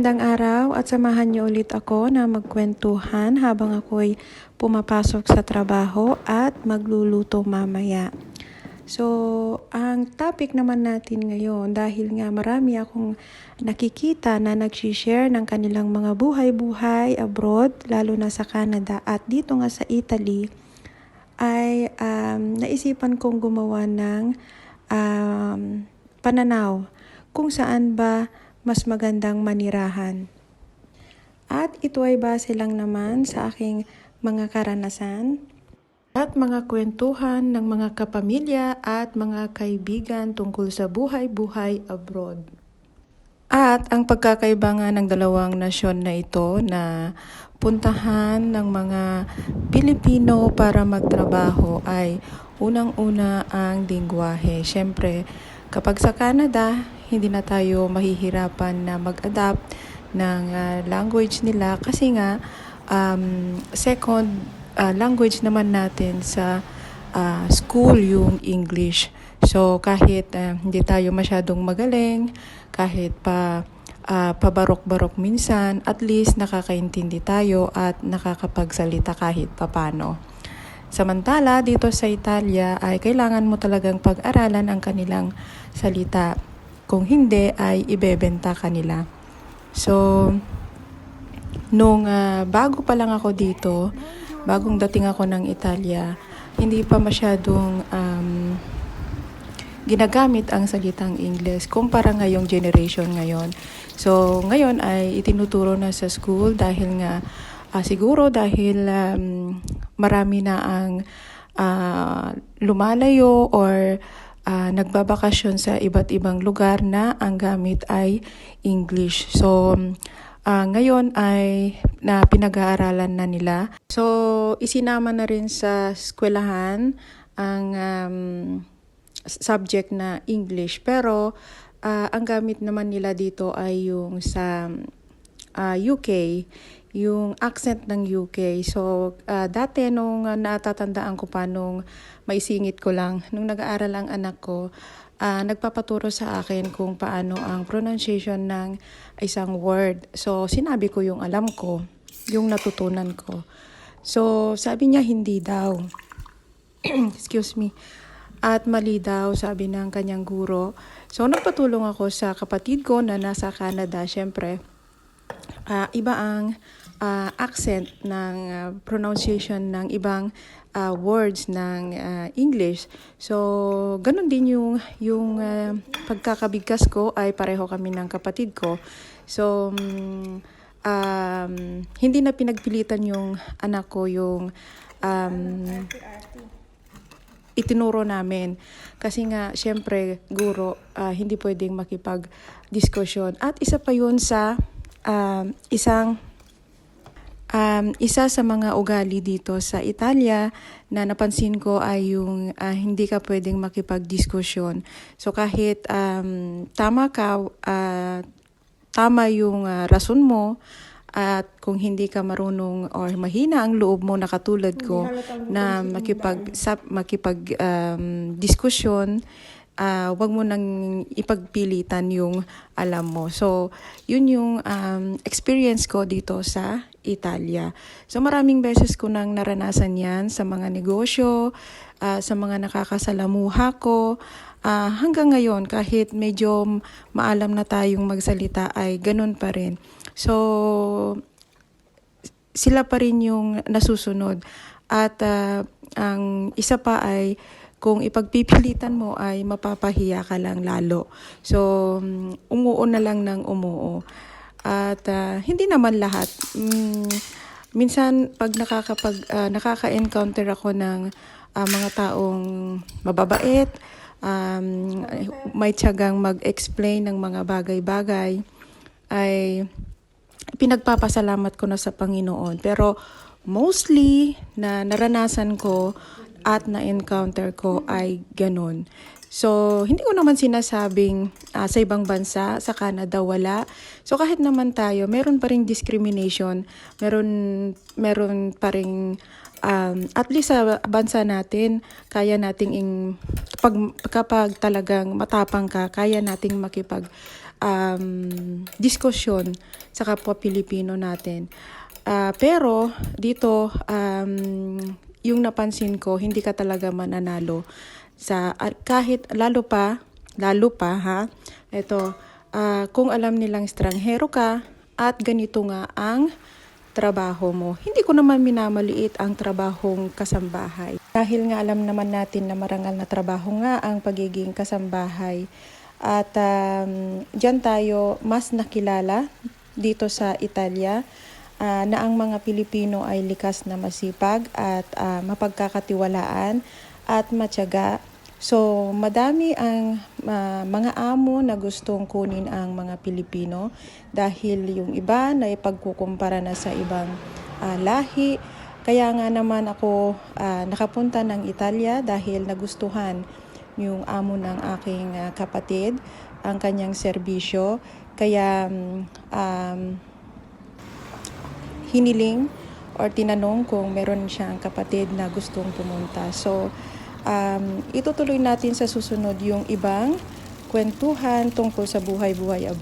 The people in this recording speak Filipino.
Magandang araw at samahan niyo ulit ako na magkwentuhan habang ako'y pumapasok sa trabaho at magluluto mamaya. So, ang topic naman natin ngayon, dahil nga marami akong nakikita na nagsishare ng kanilang mga buhay-buhay abroad, lalo na sa Canada at dito nga sa Italy, ay naisipan kong gumawa ng pananaw kung saan ba mas magandang manirahan. At ito ay base lang naman sa aking mga karanasan at mga kwentuhan ng mga kapamilya at mga kaibigan tungkol sa buhay-buhay abroad. At ang pagkakaiba nga ng dalawang nasyon na ito na puntahan ng mga Pilipino para magtrabaho ay unang-una ang lingwahe. Siyempre, kapag sa Canada, hindi na tayo mahihirapan na mag-adapt ng language nila kasi nga second language naman natin sa school yung English. So kahit hindi tayo masyadong magaling, kahit pabarok-barok minsan, at least nakakaintindi tayo at nakakapagsalita kahit papano. Samantala, dito sa Italia ay kailangan mo talagang pag-aralan ang kanilang salita. Kung hindi, ay ibebenta kanila. So, nung bago pa lang ako dito, bagong dating ako ng Italia, hindi pa masyadong ginagamit ang salitang English kumpara ngayong generation ngayon. So, ngayon ay itinuturo na sa school dahil nga siguro dahil marami na ang lumalayo or nagbabakasyon sa iba't ibang lugar na ang gamit ay English. So, ngayon ay pinag-aaralan na nila. So, isinama na rin sa eskwelahan ang subject na English. Pero, ang gamit naman nila dito ay yung sa UK, yung accent ng UK. So, dati nung natatandaan ko pa nung maisingit ko lang, nung nag-aaral ang anak ko, nagpapaturo sa akin kung paano ang pronunciation ng isang word. So, sinabi ko yung alam ko, yung natutunan ko. So, sabi niya hindi daw. Excuse me. At mali daw, sabi ng kanyang guro. So, nagpatulong ako sa kapatid ko na nasa Canada. Siyempre, iba ang accent ng pronunciation ng ibang words ng English. So, ganun din yung pagkakabigkas ko ay pareho kami ng kapatid ko. So, hindi na pinagpilitan yung anak ko yung itinuro namin. Kasi nga, syempre, guro, hindi pwedeng makipag-diskusyon. At isa pa yun sa isa sa mga ugali dito sa Italia na napansin ko ay yung hindi ka pwedeng makipag-diskusyon. So kahit tama ka, tama yung rason mo, at kung hindi ka marunong or mahina ang loob mo na katulad ko na makipag-diskusyon, wag mo nang ipagpilitan yung alam mo. So, yun yung experience ko dito sa Italia. So, maraming beses ko nang naranasan yan sa mga negosyo, sa mga nakakasalamuha ko. Hanggang ngayon, kahit medyo maalam na tayong magsalita, ay ganun pa rin. So, sila pa rin yung nasusunod. At ang isa pa ay kung ipagpipilitan mo ay mapapahiya ka lang lalo. So, umuo na lang ng umuo. At hindi naman lahat. Minsan, pag nakaka-encounter ako ng mga taong mababait, may tiyagang mag-explain ng mga bagay-bagay, ay pinagpapasalamat ko na sa Panginoon. Pero mostly na naranasan ko at na-encounter ko ay ganun. So, hindi ko naman sinasabing sa ibang bansa, sa Canada, wala. So, kahit naman tayo, meron pa ring discrimination, meron pa ring, at least sa bansa natin, kaya nating kapag talagang matapang ka, kaya nating diskusyon sa kapwa Pilipino natin. Pero dito, yung napansin ko, hindi ka talaga mananalo kahit lalo pa ha, ito, kung alam nilang estranghero ka at ganito nga ang trabaho mo. Hindi ko naman minamaliit ang trabahong kasambahay. Dahil nga alam naman natin na marangal na trabaho nga ang pagiging kasambahay. At dyan tayo mas nakilala dito sa Italia na ang mga Pilipino ay likas na masipag at mapagkakatiwalaan at matyaga. So, madami ang mga amo na gustong kunin ang mga Pilipino dahil yung iba na ipagkukumpara na sa ibang lahi. Kaya nga naman ako nakapunta ng Italia dahil nagustuhan yung amo ng aking kapatid, ang kanyang serbisyo. Kaya hiniling or tinanong kung meron siyang kapatid na gustong pumunta. So, itutuloy natin sa susunod yung ibang kwentuhan tungkol sa buhay-buhay abroad.